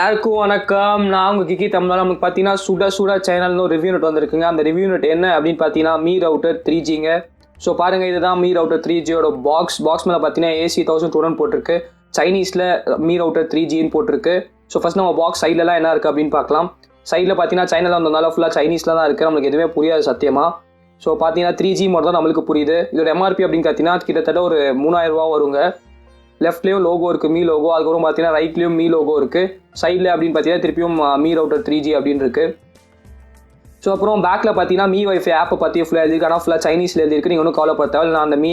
எல்லாருக்கும் வணக்கம். நான் உங்கள் கிக்கி தமிழ். நமக்கு பார்த்தீங்கன்னா சுட சேனல்னு ஒரு ரிவ்யூ நோட் வந்திருக்குங்க. அந்த ரிவ்யூ நோட் என்ன அப்படின்னு பார்த்தீங்கன்னா மீ ரவுட்டர் 3Gங்க. ஸோ பாருங்கள், இதுதான் மீ ரவுட்டர் 3Gயோட பாக்ஸ் மேலே பார்த்தீங்கன்னா AC1200 போட்டிருக்கு. சைனீஸில் மீ ரவுட்டர் 3Gன்னு போட்டிருக்கு. ஸோ ஃபஸ்ட் நம்ம பாக்ஸ் சைட்லலாம் என்ன இருக்குது அப்படின்னு பார்க்கலாம். சைடில் பார்த்தீங்கன்னா சைனாவில் வந்ததுனால ஃபுல்லாக சைனீஸில் தான் இருக்குது. நம்மளுக்கு எதுவுமே புரியாது சத்தியமாக. ஸோ பார்த்தீங்கன்னா 3G மட்டும் தான் நம்மளுக்கு புரியுது. இதோட MRP அப்படின்னு பார்த்தீங்கன்னா கிட்டத்தட்ட ஒரு 3000 ரூபா வருங்க. லெஃப்ட்லேயும் லோகோ இருக்குது, மீ லோகோ. அதுக்கப்புறம் பார்த்தீங்கன்னா ரைட்லேயும் மீ லோகோ இருக்குது. சைடில் அப்படின்னு பார்த்தீங்கன்னா திருப்பியும் மீ ரவுட்டர் 3G அப்படின்னு இருக்குது. ஸோ அப்புறம் பேக்கில் பார்த்தீங்கன்னா மீ வைஃபை ஆப்பை பற்றி ஃபுல்லாக எழுதிருக்கு. ஆனால் ஃபுல்லாக சைனீஸில் எழுதிருக்கு. நீங்கள் ஒன்றும் கவலைப்பட தேவை. நான் அந்த மீ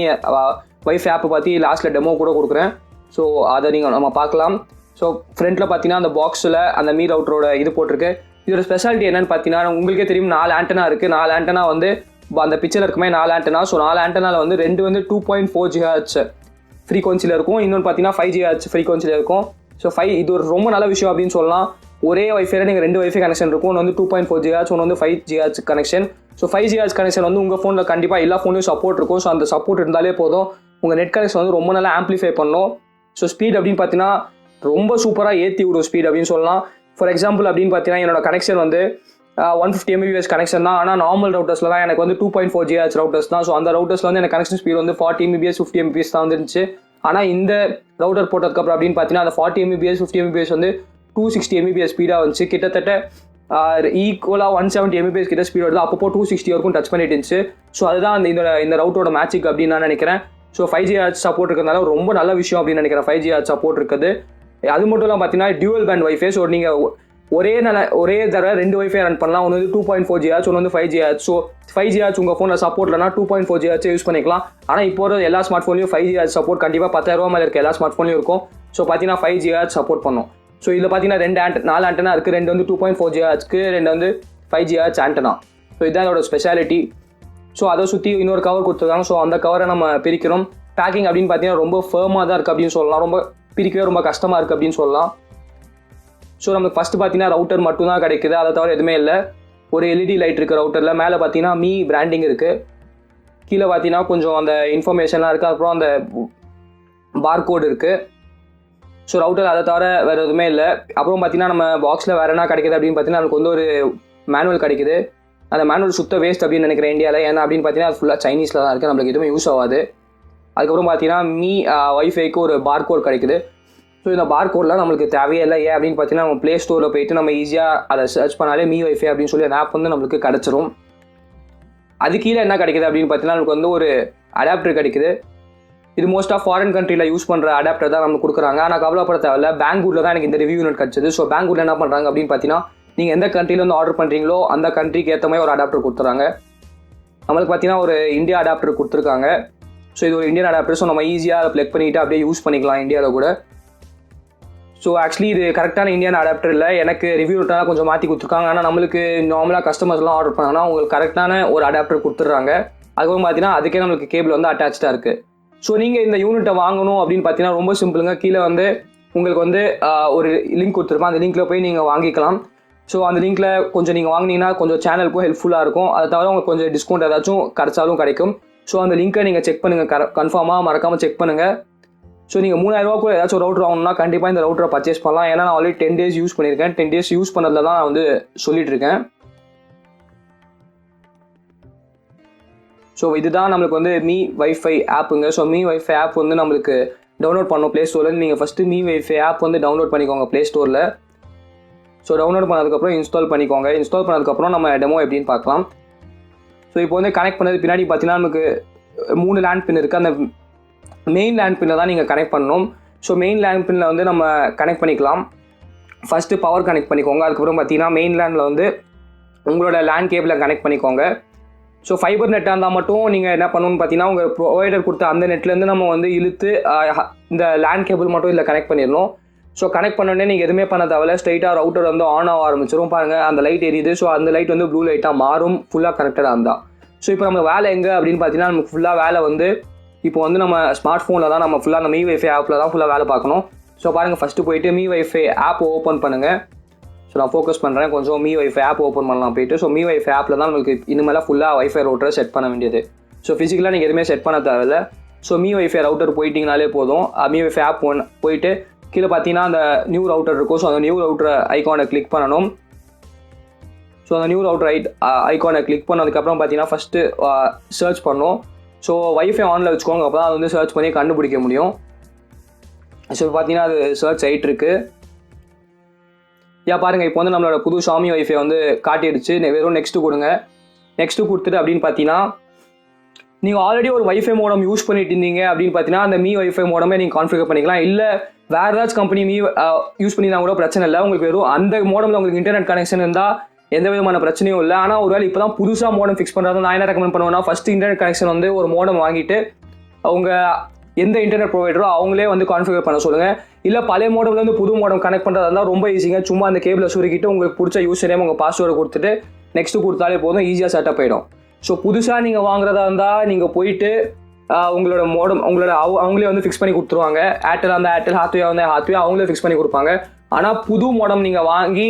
வைஃபை ஆப்பை பற்றி லாஸ்ட்டில் டெமோ கூட கொடுக்குறேன். ஸோ அதை நம்ம பார்க்கலாம். ஸோ ஃப்ரண்ட்டில் பார்த்தீங்கன்னா அந்த பாக்ஸில் அந்த மீ ரவுட்டரோட இது போட்டிருக்கு. இதோட ஸ்பெஷாலிட்டி என்னென்னு பார்த்தீங்கன்னா உங்களுக்கே தெரியும், 4 ஆண்டனா இருக்குது. 4 ஆண்டனா வந்து அந்த பிக்சரில் இருக்குமே 4 ஆண்டனா. ஸோ 4 ஆண்டனாவில் வந்து 2 வந்து 2.4 GHz ஃப்ரீக்வன்சியில் இருக்கும். இன்னொன்று பார்த்தீங்கன்னா 5 GHz ஃப்ரீக்வன்சியில் இருக்கும். ஸோ இது ஒரு ரொம்ப நல்ல விஷயம் அப்படின்னு சொல்லலாம். ஒரே வைஃபைல நீங்கள் 2 வைஃபை கனெக்ஷன் இருக்கும். ஒன்று வந்து 2.4 GHz, ஒன்று வந்து 5 GHz connection. So 5 GHz connection வந்து உங்கள் ஃபோனில் கண்டிப்பாக எல்லா ஃபோன்லையும் சப்போர்ட் இருக்கும். ஸோ அந்த சப்போர்ட் இருந்தாலே போதும், உங்கள் நெட் கனெக்ஷன் வந்து ரொம்ப நல்லா ஆம்ப்ளிஃபை பண்ணும். ஸோ ஸ்பீட் அப்படின்னு பார்த்தீங்கன்னா ரொம்ப சூப்பராக ஏற்றி விடும் ஸ்பீட் அப்படின்னு சொல்லலாம். ஃபார் எக்ஸாம்பிள் அப்படின்னு பார்த்தீங்கன்னா என்னோட கனெக்ஷன் வந்து 150 Mbps கனெக்ஷன் தான். ஆனால் நார்மல் ரவுட்டர்ஸில் தான் எனக்கு வந்து 2.4 GHz ரவுட்டர்ஸ் தான். ஸோ அந்த ரவுட்டர்ஸில் வந்து எனக்கு கனெக்ஷன் ஸ்பீட் வந்து 40 Mbps 50 Mbps தான் வந்துருந்துச்சு. ஆனால் இந்த ரவுட்டர் போட்டதுக்கப்புறம் அப்படின்னு பார்த்தீங்கன்னா அந்த 40 Mbps 50 Mbps வந்து 260 Mbps ஸ்பீடாக வந்துச்சு. கிட்டத்தட்ட ஈக்குவலாக 170 Mbps கிட்ட ஸ்பீட் வருது. அப்பப்போ 260 வரைக்கும் டச் பண்ணிட்டு இருந்துச்சு. ஸோ அதுதான் இந்த ரவுட்டரோட மேட்சிக் அப்படின்னு நான் நினைக்கிறேன். ஸோ 5 GHz சப்போர்ட் இருக்கிறதுனால ரொம்ப நல்ல விஷயம் அப்படின்னு நினைக்கிறேன் 5 GHz சப்போர்ட் இருக்குது. அது மட்டும் இல்லாமல் பார்த்தீங்கன்னா டியூவல் பேண்ட் வைஃபை. ஸோ நீங்கள் ஒரே தடவை 2 வைஃபை ரன் பண்ணலாம். ஒன்று வந்து 2.4 GHz, ஒன்று வந்து 5 GHz. ஸோ 5 GHz உங்கள் ஃபோனில் சப்போர்ட் இல்லைனா 2.4 GHz யூஸ் பண்ணிக்கலாம். ஆனால் இப்போ ஒரு எல்லா ஸ்மார்ட் ஃபோன்லையும் 5 GHz சப்போர்ட் கண்டிப்பாக 10,000 ரூபா மேலே இருக்க எல்லா ஸ்மார்ட் ஃபோன்லையும் இருக்கும். ஸோ பார்த்தீங்கன்னா 5 GHz சப்போர்ட் பண்ணும். ஸோ இதில் பார்த்தீங்கன்னா 4 ஆண்டனா இருக்குது. 2 வந்து 2.4 GHzக்கு, 2 வந்து 5 GHz ஆண்டனா. ஸோ இதுதான் இதோட ஸ்பெஷாலிட்டி. ஸோ அதை சுற்றி இன்னொரு கவர் கொடுத்துருக்காங்க. ஸோ அந்த கவரை நம்ம பிரிக்கிறோம். பேக்கிங் அப்படின்னு பார்த்தீங்கன்னா ரொம்ப ஃபேமாக தான் இருக்குது அப்படின்னு சொல்லலாம். ரொம்ப பிரிக்கவே ரொம்ப கஷ்டமாக இருக்குது அப்படின்னு சொல்லலாம். ஸோ நமக்கு ஃபஸ்ட்டு பார்த்தீங்கன்னா ரவுட்டர் மட்டும் தான் கிடைக்குது. அதை தவிர எதுவுமே இல்லை. ஒரு LED லைட் இருக்குது ரவுட்டரில். மேலே பார்த்தீங்கன்னா மீ பிராண்டிங் இருக்குது. கீழே பார்த்தீங்கன்னா கொஞ்சம் அந்த இன்ஃபர்மேஷன்லாம் இருக்குது. அப்புறம் அந்த பார்கோடு இருக்குது. ஸோ ரவுட்டர் அதை தவிர வேறு எதுவுமே இல்லை. அப்புறம் பார்த்தீங்கன்னா நம்ம பாக்ஸில் வேறு என்ன கிடைக்குது அப்படின்னு பார்த்தீங்கன்னா நமக்கு வந்து ஒரு மேனுவல் கிடைக்குது. அந்த மேனுவல் சுத்த வேஸ்ட் அப்படின்னு நினைக்கிறேன் இந்தியாவில். ஏன்னா அப்படின்னு பார்த்தீங்கன்னா அது ஃபுல்லாக சைனீஸில் தான் இருக்குது. நம்மளுக்கு எதுவுமே யூஸ் ஆகாது. அதுக்கப்புறம் பார்த்தீங்கன்னா மீ வைஃபைக்கு ஒரு பார்கோட் கிடைக்குது. ஸோ இந்த பார்கோட்லாம் நம்மளுக்கு தேவையே இல்லை. ஏன் அப்படின்னு பார்த்தீங்கன்னா நம்ம ப்ளே ஸ்டோரில் போயிட்டு நம்ம ஈஸியாக அதை சர்ச் பண்ணாலே மீ வைஃபை அப்படின்னு சொல்லி அந்த ஆப் வந்து நம்மளுக்கு கிடச்சிரும். அது கீழே என்ன கிடைக்குது அப்படின்னு பார்த்தீங்கன்னா நமக்கு வந்து ஒரு அடாப்டர் கிடைக்குது. இது மோஸ்ட் ஆஃப் ஃபாரின் கண்ட்ரியில் யூஸ் பண்ணுற அடாப்டர் தான் நமக்கு கொடுக்குறாங்க. ஆனால் கவலைப்பட தேவையில்ல. பெங்களூரில் தான் எனக்கு இந்த ரிவ்யூ யூனிட் கிடச்சிது. ஸோ பெங்களூரில் என்ன பண்ணுறாங்க அப்படின்னு பார்த்தீங்கன்னா நீங்கள் எந்த கண்ட்ரியில் வந்து ஆர்டர் பண்ணுறீங்களோ அந்த கண்ட்ரிக்கு ஏற்ற மாதிரி ஒரு அடாப்டர் கொடுத்துறாங்க. நம்மளுக்கு பார்த்தீங்கன்னா ஒரு இந்தியா அடாப்டர் கொடுத்துருக்காங்க. ஸோ இது ஒரு இந்தியன் அடாப்டர். ஸோ நம்ம ஈஸியாக அதை ப்ளக் பண்ணிவிட்டு அப்படியே யூஸ் பண்ணிக்கலாம் இந்தியாவில் கூட. ஸோ ஆக்சுவலி இது கரெக்டான இந்தியன் அடாப்டர் இல்லை. எனக்கு ரிவ்யூ நோட்டெல்லாம் கொஞ்சம் மாற்றி கொடுத்துருக்காங்க. ஆனால் நம்மளுக்கு நார்மலாக கஸ்டமர்ஸ்லாம் ஆர்டர் பண்ணாங்கன்னா உங்களுக்கு கரெக்டான ஒரு அடாப்டர் கொடுத்துட்றாங்க. அதுக்கப்புறம் பார்த்தீங்கன்னா அதுக்கே நம்மளுக்கு கேபிள் வந்து அட்டாச்சாக இருக்குது. ஸோ நீங்கள் இந்த யூனிட்டை வாங்கணும் அப்படின்னு பார்த்தீங்கன்னா ரொம்ப சிம்பிளுங்க. கீழே வந்து உங்களுக்கு வந்து ஒரு லிங்க் கொடுத்துருப்பேன். அந்த லிங்க்கில் போய் நீங்கள் வாங்கிக்கலாம். ஸோ அந்த லிங்க்கில் கொஞ்சம் நீங்கள் வாங்கினீங்கன்னா கொஞ்சம் சேனலுக்கும் ஹெல்ப்ஃபுல்லாக இருக்கும். அதை தவிர உங்களுக்கு கொஞ்சம் டிஸ்கவுண்ட் ஏதாச்சும் கிடைச்சாலும் கிடைக்கும். ஸோ அந்த லிங்க்கை நீங்கள் செக் பண்ணுங்கள். கன்ஃபார்மாக மறக்காமல் செக் பண்ணுங்கள். ஸோ நீங்கள் 3000 ரூபா கூட ஏதாச்சும் ரவுட்டர் வாங்கணும்னா கண்டிப்பாக இந்த ரவுட்டரை பர்ச்சேஸ் பண்ணலாம். ஏன்னா நான் ஆல்ரெடி 10 days யூஸ் பண்ணியிருக்கேன். 10 days யூஸ் பண்ணதில் தான் நான் வந்து சொல்லிட்டு இருக்கேன். ஸோ இதுதான் நம்மளுக்கு வந்து மீ வைஃபை ஆப்புங்க. ஸோ மீ வைஃபை ஆப் வந்து நம்மளுக்கு டவுன்லோட் பண்ணணும் ப்ளே ஸ்டோரில். நீங்கள் ஃபஸ்ட்டு மீ வைஃபை ஆப் வந்து டவுன்லோட் பண்ணிக்கோங்க ப்ளே ஸ்டோரில். ஸோ டவுன்லோட் பண்ணதுக்கப்புறம் இன்ஸ்டால் பண்ணிக்கோங்க. இன்ஸ்டால் பண்ணதுக்கப்புறம் நம்ம டெமோ எப்படின்னு பார்க்கலாம். ஸோ இப்போ வந்து கனெக்ட் பண்ணது பின்னாடி பார்த்தீங்கன்னா நமக்கு 3 லேண்ட் பின் இருக்குது. அந்த மெயின் லேண்ட் பின்னில் தான் நீங்கள் கனெக்ட் பண்ணணும். ஸோ மெயின் லேண்ட் பின்னில் வந்து நம்ம கனெக்ட் பண்ணிக்கலாம். ஃபஸ்ட்டு பவர் கனெக்ட் பண்ணிக்கோங்க. அதுக்கப்புறம் பார்த்தீங்கன்னா மெயின் லேண்டில் வந்து உங்களோட லேண்ட் கேபிளை கனெக்ட் பண்ணிக்கோங்க. ஸோ ஃபைபர் நெட்டாக இருந்தால் மட்டும் நீங்கள் என்ன பண்ணணும்னு பார்த்தீங்கன்னா உங்கள் ப்ரொவைடர் கொடுத்த அந்த நெட்லேருந்து நம்ம வந்து இழுத்து இந்த லேண்ட் கேபிள் மட்டும் இதில் கனெக்ட் பண்ணிடணும். ஸோ கனெக்ட் பண்ணோடனே நீங்கள் எதுவுமே பண்ண தேவையில்ல. ஸ்ட்ரைட்டாக ரவுட்டர் வந்து ஆன் ஆக ஆரம்பிச்சிடும். பாருங்கள் அந்த லைட் எரியுது. ஸோ அந்த லைட் வந்து ப்ளூ லைட்டாக மாறும் ஃபுல்லாக கனெக்டடாக இருந்தால். ஸோ இப்போ நம்ம வேலை எங்கே அப்படின்னு பார்த்தீங்கன்னா நமக்கு ஃபுல்லாக வேலை வந்து இப்போ வந்து நம்ம ஸ்மார்ட் ஃபோனில் தான் நம்ம ஃபுல்லாக அந்த மீ வைஃபை ஆப்பில் தான் ஃபுல்லாக வேலை பார்க்கணும். ஸோ பாருங்கள் ஃபஸ்ட்டு போயிட்டு மீ வைஃபை ஆப் ஓப்பன் பண்ணுங்கள். ஸோ நான் ஃபோக்கஸ் பண்ணுறேன். கொஞ்சம் மீ வைஃபை ஆப் ஓப்பன் பண்ணலாம் போயிட்டு. ஸோ மீ வைஃபை ஆப்பில் தான் நம்மளுக்கு இனிமேல் ஃபுல்லாக வைஃபை ரவுட்டரை செட் பண்ண வேண்டியது. ஸோ ஃபிசிக்கலாக நீங்கள் எதுவுமே செட் பண்ண தேவையில்லை. ஸோ மீ வைஃபை ரவுட்டர் போயிட்டிங்கனாலே போதும். மீ வைஃபை ஆப் போயிட்டு கீழே பார்த்தீங்கன்னா அந்த நியூ ரவுட்டர் இருக்கும். ஸோ அந்த நியூ ரவுட்டர் ஐக்கானை கிளிக் பண்ணணும். ஸோ அந்த நியூ ரவுட்டர் ஐக்கானை கிளிக் பண்ணதுக்கப்புறம் பார்த்தீங்கன்னா ஃபஸ்ட்டு சர்ச் பண்ணணும். ஸோ வைஃபை ஆனில் வச்சுக்கோங்க, அப்போ தான் அது வந்து சர்ச் பண்ணி கண்டுபிடிக்க முடியும். ஸோ பார்த்தீங்கன்னா அது சர்ச் ஆகிட்டு இருக்கு. பாருங்கள், இப்போ வந்து நம்மளோட புது ஷாமி வைஃபை வந்து காட்டிடுச்சு. வெறும் நெக்ஸ்ட்டு கொடுங்க. நெக்ஸ்ட்டு கொடுத்துட்டு அப்படின்னு பார்த்தீங்கன்னா நீங்கள் ஆல்ரெடி ஒரு வைஃபை மோடம் யூஸ் பண்ணிட்டு இருந்தீங்க அப்படின்னு பார்த்தீங்கன்னா அந்த மீ வைஃபை மோடமே நீங்கள் கான்ஃபிகர் பண்ணிக்கலாம். இல்லை வேறு ஏதாச்சும் கம்பெனி மீ யூஸ் பண்ணினா கூட பிரச்சனை இல்லை. உங்களுக்கு வெறும் அந்த மோடமில் உங்களுக்கு இன்டர்நெட் கனெக்ஷன் இருந்தால் எந்த விதமான பிரச்சனையும் இல்லை. ஆனால் ஒருவேளை இப்போ தான் புதுசாக மோடம் ஃபிக்ஸ் பண்ணுறது நான் என்ன ரெக்கமெண்ட் பண்ணுவேன்னா, ஃபஸ்ட்டு இன்டர்நெட் கனெக்ஷன் வந்து ஒரு மோடம் வாங்கிட்டு அவங்க எந்த இன்டர்நெட் ப்ரொவைடரோ அவங்களே வந்து கான்ஃபிகர் பண்ண சொல்லுங்கள். இல்லை பழைய மோடம்ல இருந்து புது மோடம் கனெக்ட் பண்ணுறதா இருந்தால் ரொம்ப ஈஸிங்க. சும்மா அந்த கேபிளை சுருக்கிட்டு உங்களுக்கு பிடிச்ச யூசர் நேம் உங்கள் பாஸ்வேர்டை கொடுத்துட்டு நெக்ஸ்ட்டு கொடுத்தாலே போதும், ஈஸியாக செட்டப் ஆகிடும். ஸோ புதுசாக நீங்கள் வாங்குறதா இருந்தால் நீங்கள் போயிட்டு உங்களோட மோடம் அவங்களே வந்து ஃபிக்ஸ் பண்ணி கொடுத்துருவாங்க. ஏர்டெல் அந்த ஏர்டெல், ஹாத்வே வந்து ஹாத்வே அவங்களே ஃபிக்ஸ் பண்ணி கொடுப்பாங்க. ஆனால் புது மோடம் நீங்கள் வாங்கி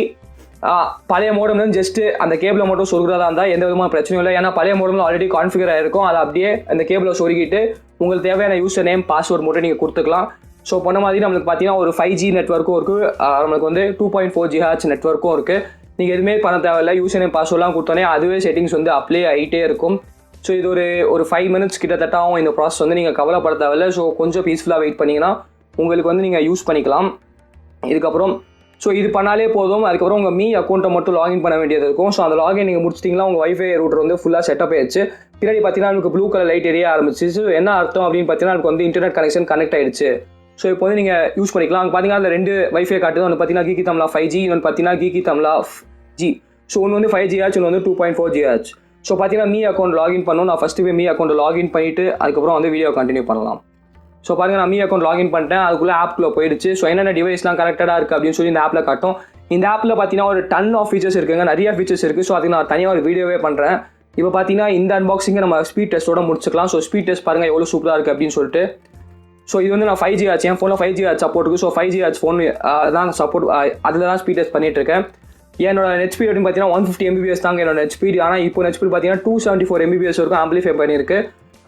பழைய மோடம் வந்து ஜஸ்ட்டு அந்த கேபிளை மட்டும் சொருகிறதா இருந்தால் எந்த விதமான பிரச்சனையும் இல்லை. ஏன்னா பழைய மோடமில் ஆல்ரெடி கான்ஃபிகர் ஆகிருக்கும். அதை அப்படியே அந்த கேபிளை சொருகிட்டு உங்களுக்கு தேவையான யூசர் நேம் பாஸ்வேர்ட் மட்டும் நீங்கள் கொடுத்துக்கலாம். ஸோ பண்ண மாதிரி நம்மளுக்கு பார்த்தீங்கன்னா ஒரு 5G நெட்வொர்க்கும் இருக்குது, நம்மளுக்கு வந்து 2.4 GHz நெட்வொர்க்கும் இருக்குது. நீங்கள் எதுவுமே பண்ண தேவையில்லை. யூசர் நேம் பாஸ்வேர்ட்லாம் கொடுத்தோன்னே அதுவே செட்டிங்ஸ் வந்து அப்ளை ஆகிட்டே இருக்கும். ஸோ இது ஒரு 5 minutes கிட்டத்தட்ட ஆகும் இந்த ப்ராசஸ் வந்து. நீங்கள் கவலைப்பட தேவையில்லை. ஸோ கொஞ்சம் பீஸ்ஃபுல்லாக வெயிட் பண்ணிங்கன்னா உங்களுக்கு வந்து நீங்கள் யூஸ் பண்ணிக்கலாம். இதுக்கப்புறம் ஸோ இது பண்ணாலே போதும். அதுக்கப்புறம் உங்கள் மீ அக்கௌண்ட்டை மட்டும் லாகின் பண்ண வேண்டியது இருக்கும். ஸோ அந்த லாகின் நீங்கள் முடிச்சிட்டிங்கன்னா உங்கள் வைஃபை ரூட்டர் வந்து ஃபுல்லாக செட்டப் ஆயிடுச்சு. பின்னாடி பார்த்தீங்கன்னா நமக்கு ப்ளூ கலர் லைட் எரிய ஆரம்பிச்சு. ஸோ என்ன அர்த்தம் அப்படின்னு பார்த்தீங்கன்னா நமக்கு வந்து இன்டர்நெட் கனெக்ஷன் கனெக்ட் ஆயிடுச்சு. ஸோ இப்போ வந்து நீங்கள் யூஸ் பண்ணிக்கலாம். அங்கே பார்த்தீங்கன்னா அந்த 2 வைஃபை காட்டுது. ஒன்று பார்த்தீங்கன்னா Geekytamizha 5G, இன்னொன்று பார்த்தீங்கன்னா Geekytamizha G. ஸோ ஒன்று வந்து 5 GHz, இன்னொன்று வந்து 2.4 GHz. ஸோ பார்த்தீங்கன்னா மீ அக்கௌண்ட் லாகின் பண்ணணும். நான் ஃபஸ்ட்டு போய் மீ அக்கௌண்ட் லாகின் பண்ணிவிட்டு அதுக்கப்புறம் வந்து வீடியோ கண்டினியூ பண்ணலாம். ஸோ பாருங்கள், நான் மீ அக்கௌண்ட் லாகின் பண்ணிட்டேன். அதுக்குள்ளே ஆப்குள்ளே போயிடுச்சு. ஸோ என்னென்ன டிவைஸ்லாம் கனெக்டடாக இருக்குது அப்படின்னு சொல்லி இந்த ஆப்பில் காட்டும். இந்த ஆப்பில் பார்த்தீங்கன்னா ஒரு டன் ஆஃப் ஃபீச்சர்ஸ் இருக்குங்க, நிறைய ஃபீச்சர்ஸ் இருக்குது. ஸோ அதுக்கு நான் தனியாக ஒரு வீடியோவே பண்ணுறேன். இப்போ பார்த்தீங்கன்னா இந்த அன்பாக்சிங்கை நம்ம ஸ்பீட் டெஸ்ட்டோட முடிச்சுக்கலாம். ஸோ ஸ்பீட் டெஸ்ட் பாருங்கள் எவ்வளோ சூப்பராக இருக்குது அப்படின்னு சொல்லிட்டு. ஸோ இது வந்து நான் 5G ஆச்சு, என் ஃபோனில் 5G ஆச்சு சப்போர்ட் இருக்குது. ஸோ 5G ஆச்சு ஃபோன் தான் சப்போர்ட், அதில் தான் ஸ்பீட் டெஸ்ட் பண்ணிட்டு இருக்கேன். என்னோட நெட் ஸ்பீட் அப்படின்னு பார்த்தீங்கன்னா 150 MBPS தாங்க என்னோட நெட் ஸ்பீட். ஆனால் இப்போ நெட் ஸ்பீட் பார்த்தீங்கன்னா 274 MBPS வரைக்கும் ஆம்பிளிஃபை பண்ணியிருக்கு.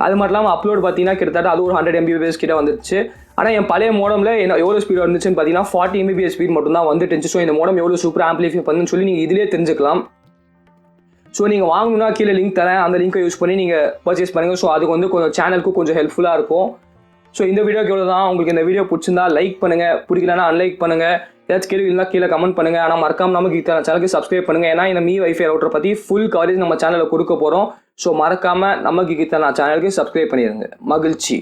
அது மட்டும் இல்லாமல் அப்லோட் பார்த்தீங்கன்னா கிட்டத்தட்ட அது ஒரு 100 MBPS கிட்ட வந்துருச்சு. ஆனால் என் பழைய மோடமில் எவ்வளோ ஸ்பீட் வந்துச்சுன்னு பார்த்தீங்கன்னா 40 MBPS ஸ்பீட் மட்டும் தான் வந்துட்டு. ஸோ இந்த மோடம் எவ்வளோ சூப்பராக ஆம்பிளிஃபை பண்ணுன்னு சொல்லி நீங்கள் இதிலே தெரிஞ்சுக்கலாம். ஸோ நீங்கள் வாங்கணும்னா கீழே லிங்க் தரேன், அந்த லிங்கை யூஸ் பண்ணி நீங்கள் பர்ச்சேஸ் பண்ணுங்கள். ஸோ அதுக்கு வந்து கொஞ்சம் சேனலுக்கு கொஞ்சம் ஹெல்ப்ஃபுல்லாக இருக்கும். ஸோ இந்த வீடியோக்கு எவ்வளோ தான். உங்களுக்கு இந்த வீடியோ பிடிச்சிருந்தா லைக் பண்ணுங்கள், பிடிக்கலன்னா அன்லைக் பண்ணுங்கள். ஏதாச்சும் கேள்வி இருந்தால் கீழே கமெண்ட் பண்ணுங்கள். ஆனால் மறக்காம நம்ம சேனலுக்கு சப்ஸ்கிரைப் பண்ணுங்கள். ஏன்னா இந்த மீ வைஃபை ரவுட்டரை பற்றி ஃபுல் கவரேஜ் நம்ம சேனலில் கொடுக்க போகிறோம். ஸோ மறக்காமல் நம்ம Geekytamizha சேனலுக்கு சப்ஸ்கிரைப் பண்ணிடுங்க. மகிழ்ச்சி.